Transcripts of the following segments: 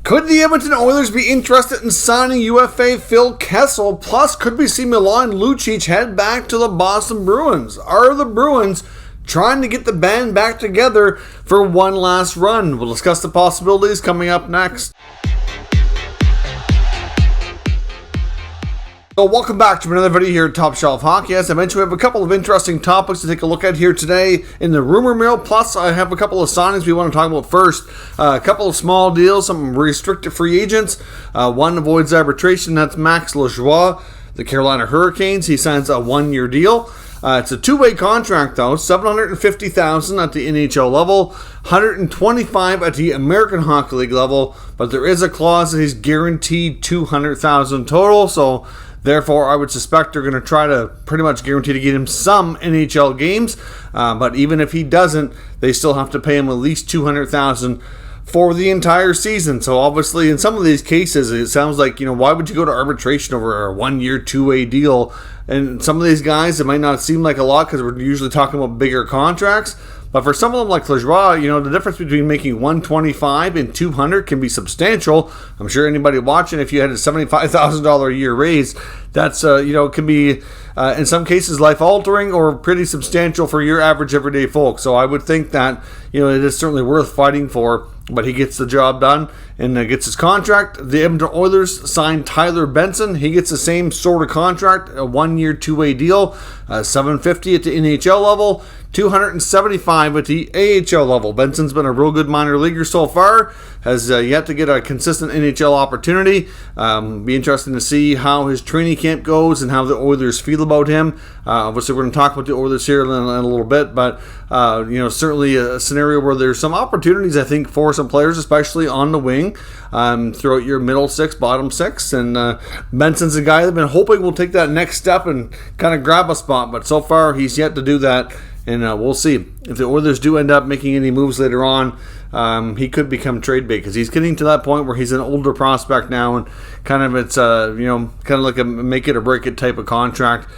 Could the Edmonton Oilers be interested in signing UFA Phil Kessel? Plus, could we see Milan Lucic head back to the Boston Bruins? Are the Bruins trying to get the band back together for one last run? We'll discuss the possibilities coming up next. So welcome back to another video here at Top Shelf Hockey. As I mentioned, we have a couple of interesting topics to take a look at here today in the rumor mill. Plus, I have a couple of signings we want to talk about first. A couple of small deals, some restricted free agents. One avoids arbitration, that's Max Lajoie, the Carolina Hurricanes. He signs a one-year deal. It's a two-way contract, though. $750,000 at the NHL level, $125,000 at the American Hockey League level. But there is a clause that he's guaranteed $200,000 total. So therefore, I would suspect they're going to try to pretty much guarantee to get him some NHL games. But even if he doesn't, they still have to pay him at least $200,000 for the entire season. So obviously, in some of these cases, it sounds like, why would you go to arbitration over a one-year, two-way deal? And some of these guys, it might not seem like a lot because we're usually talking about bigger contracts. But for some of them like Lajoie, the difference between making $125,000 and $200,000 can be substantial. I'm sure anybody watching, if you had a $75,000 a year raise, that's can be in some cases life-altering or pretty substantial for your average everyday folk. So I would think that it is certainly worth fighting for. But he gets the job done and gets his contract. The Edmonton Oilers signed Tyler Benson. He gets the same sort of contract, a one-year, two-way deal, $750,000 at the NHL level, $275,000 at the AHL level. Benson's been a real good minor leaguer so far, has yet to get a consistent NHL opportunity. Be interesting to see how his training camp goes and how the Oilers feel about him. Obviously, we're going to talk about the Oilers here in a little bit, but certainly a scenario where there's some opportunities, I think, for some players, especially on the wing, throughout your middle six, bottom six. And Benson's a guy that I've been hoping will take that next step and kind of grab a spot, but so far he's yet to do that. And we'll see if the Oilers do end up making any moves later on. He could become trade bait because he's getting to that point where he's an older prospect now, and kind of it's kind of like a make it or break it type of contract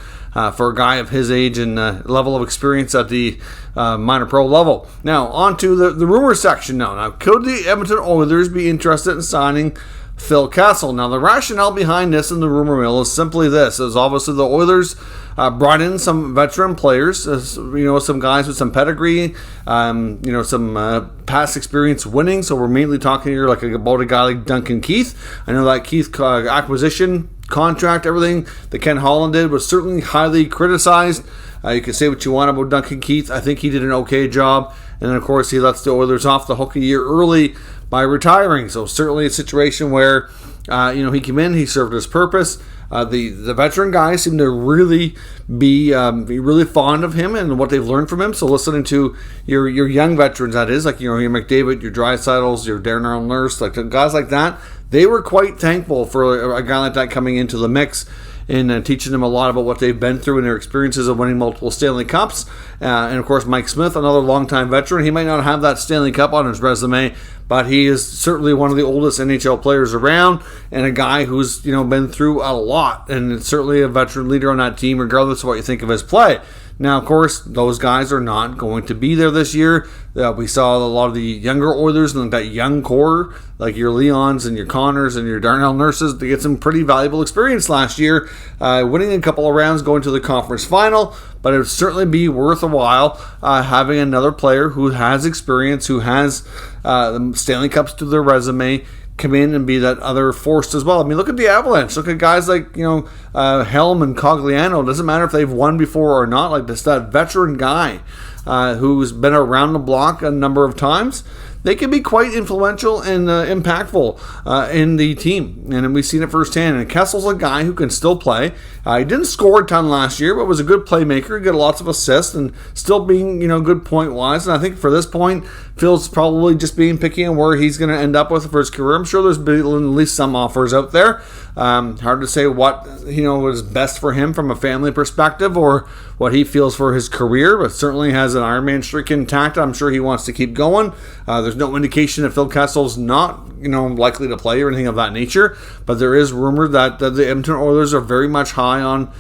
for a guy of his age and level of experience at the minor pro level. Now on to the rumor section now. Now, could the Edmonton Oilers be interested in signing Phil Kessel? Now, the rationale behind this in the rumor mill is simply this: is obviously the Oilers brought in some veteran players, some guys with some pedigree, some past experience winning. So we're mainly talking here about a guy like Duncan Keith. I know that Keith acquisition contract, everything that Ken Holland did was certainly highly criticized. You can say what you want about Duncan Keith. I think he did an okay job. And then, of course, he lets the Oilers off the hook a year early by retiring. So certainly a situation where, he came in, he served his purpose. The veteran guys seem to really be really fond of him and what they've learned from him. So listening to your young veterans, that is, like your McDavid, your Draisaitl's, your Darren Arnold Nurse, like guys like that, they were quite thankful for a guy like that coming into the mix and teaching them a lot about what they've been through and their experiences of winning multiple Stanley Cups. And of course, Mike Smith, another longtime veteran. He might not have that Stanley Cup on his resume, but he is certainly one of the oldest NHL players around and a guy who's been through a lot, and certainly a veteran leader on that team, regardless of what you think of his play. Now, of course, those guys are not going to be there this year. We saw a lot of the younger Oilers and that young core, like your Leons and your Connors and your Darnell Nurses, to get some pretty valuable experience last year, winning a couple of rounds, going to the conference final. But it would certainly be worth a while having another player who has experience, who has the Stanley Cups to their resume, come in and be that other force as well. I mean, look at the Avalanche. Look at guys like Helm and Cogliano. It doesn't matter if they've won before or not. Like this, that veteran guy who's been around the block a number of times. They can be quite influential and impactful in the team. And we've seen it firsthand. And Kessel's a guy who can still play. He didn't score a ton last year, but was a good playmaker. He got lots of assists and still being, good point-wise. And I think for this point, Phil's probably just being picky on where he's going to end up with for his career. I'm sure there's been at least some offers out there. Hard to say what, is best for him from a family perspective or what he feels for his career, but certainly has an Ironman streak intact. I'm sure he wants to keep going. There's no indication that Phil Kessel's not, likely to play or anything of that nature, but there is rumor that the Edmonton Oilers are very much high on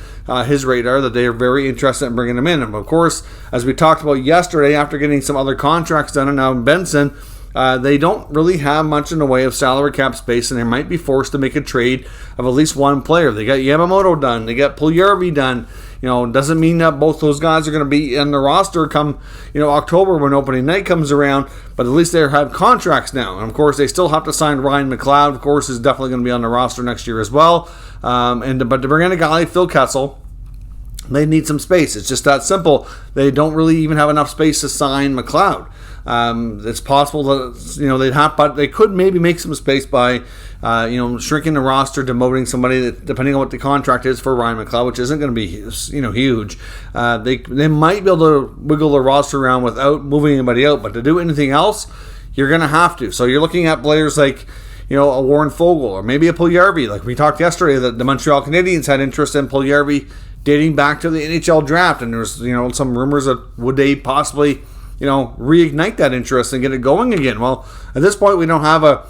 his radar, that they are very interested in bringing him in. And of course, as we talked about yesterday, after getting some other contracts done and now Benson, they don't really have much in the way of salary cap space, and they might be forced to make a trade of at least one player. They got Yamamoto done. They got Puljujarvi done. Doesn't mean that both those guys are going to be in the roster come, October when opening night comes around, but at least they have contracts now. And, of course, they still have to sign Ryan McLeod, of course, is definitely going to be on the roster next year as well. But to bring in a guy like Phil Kessel, they need some space. It's just that simple. They don't really even have enough space to sign McLeod. It's possible that but they could maybe make some space by shrinking the roster, demoting somebody that, depending on what the contract is for Ryan McLeod, which isn't going to be huge. They might be able to wiggle the roster around without moving anybody out, but to do anything else, you're going to have to. So you're looking at players like a Warren Foegele or maybe a Puljujarvi. Like we talked yesterday, that the Montreal Canadiens had interest in Puljujarvi dating back to the NHL draft, and there's some rumors that would they possibly reignite that interest and get it going again. Well, at this point, we don't have a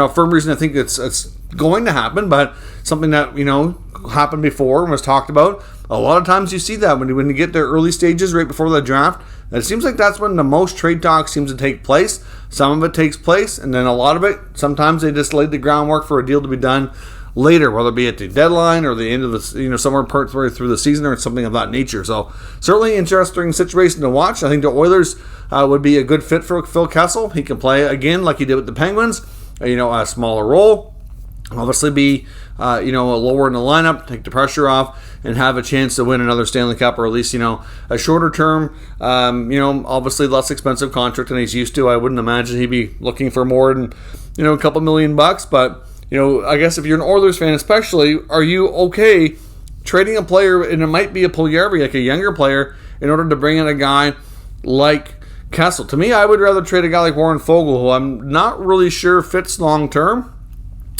firm reason to think it's going to happen, but something that happened before and was talked about. A lot of times you see that when you get their early stages right before the draft. It seems like that's when the most trade talk seems to take place. Some of it takes place, and then a lot of it, sometimes they just laid the groundwork for a deal to be done later, whether it be at the deadline or the end of the somewhere partway through the season or something of that nature. So certainly interesting situation to watch. I think the Oilers would be a good fit for Phil Kessel. He can play again like he did with the Penguins, a smaller role, obviously be lower in the lineup, take the pressure off, and have a chance to win another Stanley Cup, or at least a shorter term, obviously less expensive contract than he's used to. I wouldn't imagine he'd be looking for more than a couple $1 million, but I guess if you're an Oilers fan especially, are you okay trading a player, and it might be a Puljujarvi, like a younger player, in order to bring in a guy like Kessel? To me, I would rather trade a guy like Warren Foegele, who I'm not really sure fits long term.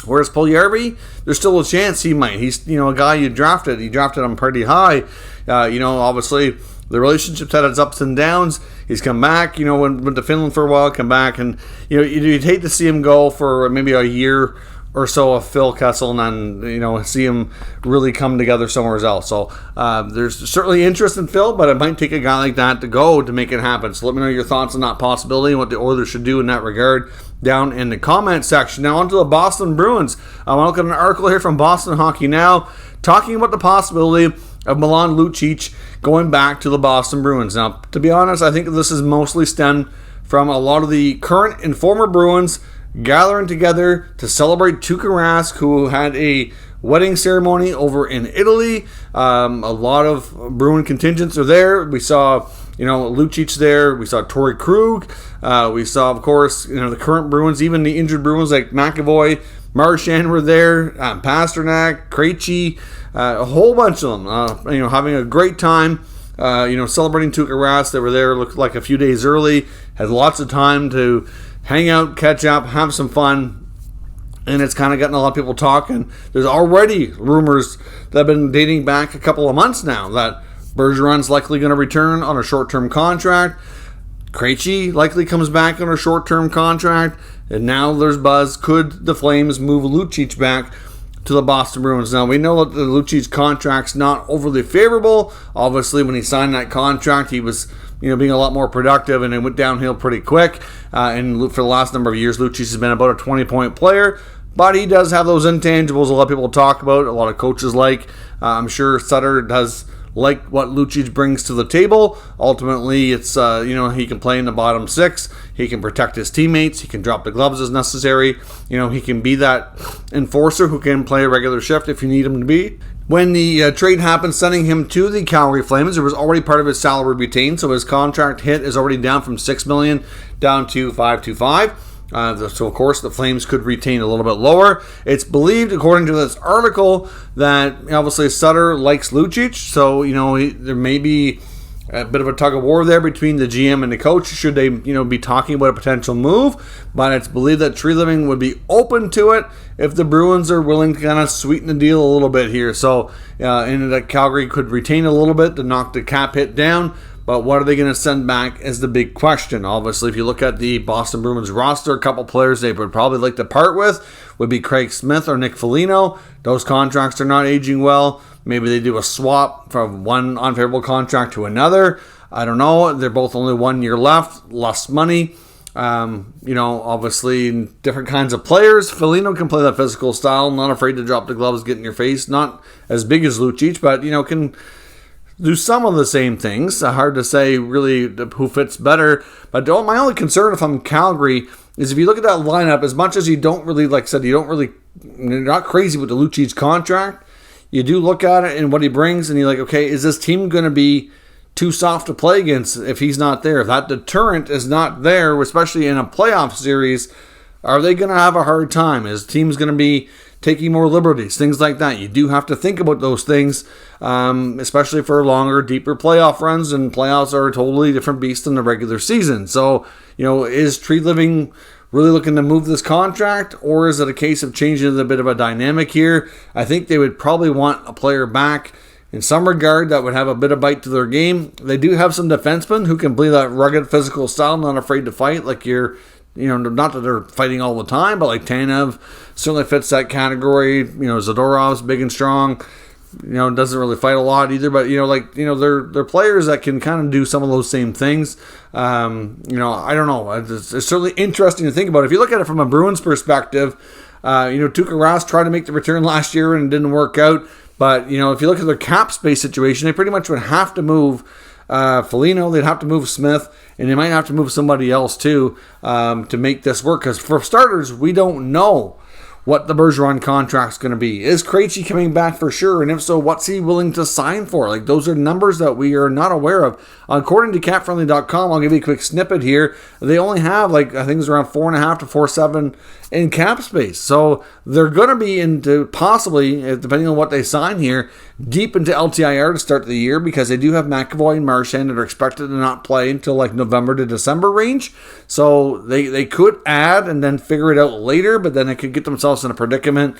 Whereas Puljujarvi, there's still a chance he might. He's a guy you drafted. You drafted him pretty high. Obviously the relationship's had its ups and downs. He's come back. Went to Finland for a while, come back, and you'd hate to see him go for maybe a year or so of Phil Kessel, and then see him really come together somewhere else. So there's certainly interest in Phil, but it might take a guy like that to go to make it happen. So let me know your thoughts on that possibility and what the Oilers should do in that regard down in the comment section. Now on to the Boston Bruins. I want to look at an article here from Boston Hockey Now talking about the possibility of Milan Lucic going back to the Boston Bruins. Now, to be honest, I think this is mostly stemmed from a lot of the current and former Bruins gathering together to celebrate Tuukka Rask, who had a wedding ceremony over in Italy. A lot of Bruin contingents are there. We saw, Lucic there. We saw Torrey Krug. We saw, of course, the current Bruins, even the injured Bruins like McAvoy, Marchand were there, Pasternak, Krejci, a whole bunch of them, having a great time, celebrating Tuukka Rask. They were there, looked like a few days early, had lots of time to hang out, catch up, have some fun, and it's kind of gotten a lot of people talking. There's already rumors that have been dating back a couple of months now that Bergeron's likely going to return on a short-term contract. Krejci likely comes back on a short-term contract, and now there's buzz. Could the Flames move Lucic back to the Boston Bruins? Now, we know that the Lucic contract's not overly favorable. Obviously, when he signed that contract, he was being a lot more productive, and it went downhill pretty quick. And for the last number of years, Lucic has been about a 20-point player, but he does have those intangibles a lot of people talk about, a lot of coaches like. I'm sure Sutter does like what Lucic brings to the table. Ultimately, it's, he can play in the bottom six. He can protect his teammates. He can drop the gloves as necessary. He can be that enforcer who can play a regular shift if you need him to be. When the trade happened, sending him to the Calgary Flames, there was already part of his salary retained, so his contract hit is already down from $6 million down to $525. So, of course, the Flames could retain a little bit lower. It's believed, according to this article, that obviously Sutter likes Lucic, so there may be a bit of a tug of war there between the GM and the coach, should they be talking about a potential move. But it's believed that Tree Living would be open to it if the Bruins are willing to kind of sweeten the deal a little bit here. So and that Calgary could retain a little bit to knock the cap hit down. But what are they going to send back is the big question. Obviously, if you look at the Boston Bruins roster, a couple players they would probably like to part with would be Craig Smith or Nick Foligno. Those contracts are not aging well. Maybe they do a swap from one unfavorable contract to another. I don't know. They're both only 1 year left, less money. Obviously different kinds of players. Foligno can play that physical style, not afraid to drop the gloves, get in your face. Not as big as Lucic, but, can do some of the same things. Hard to say really who fits better. But my only concern if I'm Calgary is if you look at that lineup, as much as you don't really, like I said, you're not crazy with the Lucic contract, you do look at it and what he brings, and you're like, okay, is this team going to be too soft to play against if he's not there? If that deterrent is not there, especially in a playoff series, are they going to have a hard time? Is teams going to be taking more liberties, things like that? You do have to think about those things, especially for longer, deeper playoff runs, and playoffs are a totally different beast than the regular season. So, is Tree Living really looking to move this contract, or is it a case of changing a bit of a dynamic here? I think they would probably want a player back in some regard that would have a bit of bite to their game. They do have some defensemen who can play that rugged physical style, not afraid to fight, like not that they're fighting all the time, but like Tanev certainly fits that category. Zadorov's big and strong. Doesn't really fight a lot either, but they're players that can kind of do some of those same things. I don't know. It's certainly interesting to think about. If you look at it from a Bruins perspective, Tuukka Rask tried to make the return last year and it didn't work out. But if you look at their cap space situation, they pretty much would have to move Foligno, they'd have to move Smith, and they might have to move somebody else too to make this work. Because for starters, we don't know what the Bergeron contract's going to be. Is Krejci coming back for sure? And if so, what's he willing to sign for? Those are numbers that we are not aware of. According to CapFriendly.com, I'll give you a quick snippet here. They only have, I think it's around 4.5 to 4.7 in cap space. So they're going to be into possibly, depending on what they sign here, deep into LTIR to start the year, because they do have McAvoy and Marchand that are expected to not play until November to December range. So they could add and then figure it out later, but then they could get themselves in a predicament,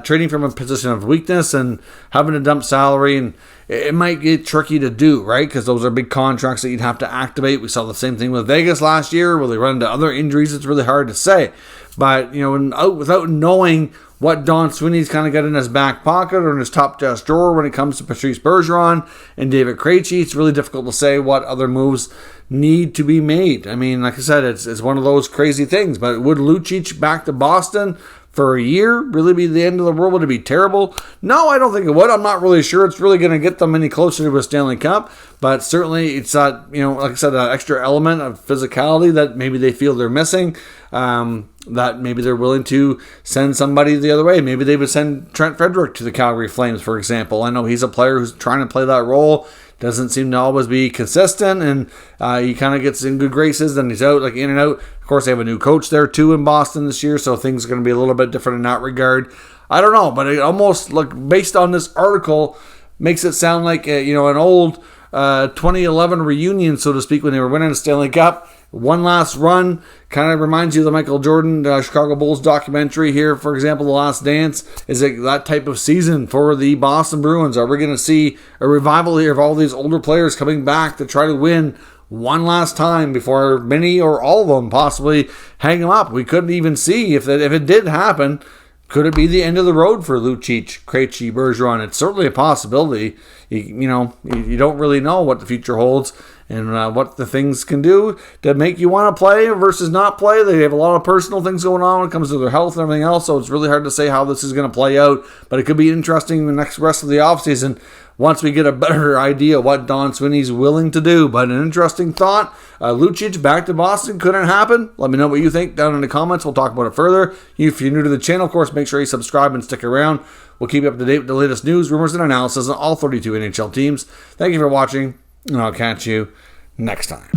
trading from a position of weakness and having to dump salary, and it might get tricky to do, right? Because those are big contracts that you'd have to activate. We saw the same thing with Vegas last year. Will they run into other injuries? It's really hard to say. But, without knowing what Don Sweeney's kind of got in his back pocket or in his top desk drawer when it comes to Patrice Bergeron and David Krejci, it's really difficult to say what other moves need to be made. I mean, like I said, it's one of those crazy things. But would Lucic back to Boston for a year really be the end of the world? Would it be terrible? No, I don't think it would. I'm not really sure it's really going to get them any closer to a Stanley Cup, but certainly it's that, like I said, that extra element of physicality that maybe they feel they're missing, that maybe they're willing to send somebody the other way. Maybe they would send Trent Frederick to the Calgary Flames, for example. I know he's a player who's trying to play that role, doesn't seem to always be consistent, and he kind of gets in good graces, then he's out, in and out. Of course, they have a new coach there too in Boston this year, so things are going to be a little bit different in that regard. I don't know, but it almost, based on this article, makes it sound like an old 2011 reunion, so to speak, when they were winning the Stanley Cup. One last run. Kind of reminds you of the Michael Jordan Chicago Bulls documentary here, for example, The Last Dance. Is it that type of season for the Boston Bruins? Are we going to see a revival here of all these older players coming back to try to win one last time before many or all of them possibly hang them up? We couldn't even see if it did happen. Could it be the end of the road for Lucic, Krejci, Bergeron? It's certainly a possibility. You don't really know what the future holds and what the things can do to make you want to play versus not play. They have a lot of personal things going on when it comes to their health and everything else, so it's really hard to say how this is going to play out. But it could be interesting the rest of the offseason once we get a better idea of what Don Sweeney's willing to do. But an interesting thought. Lucic back to Boston. Couldn't happen. Let me know what you think down in the comments. We'll talk about it further. If you're new to the channel, of course, make sure you subscribe and stick around. We'll keep you up to date with the latest news, rumors, and analysis on all 32 NHL teams. Thank you for watching, and I'll catch you next time.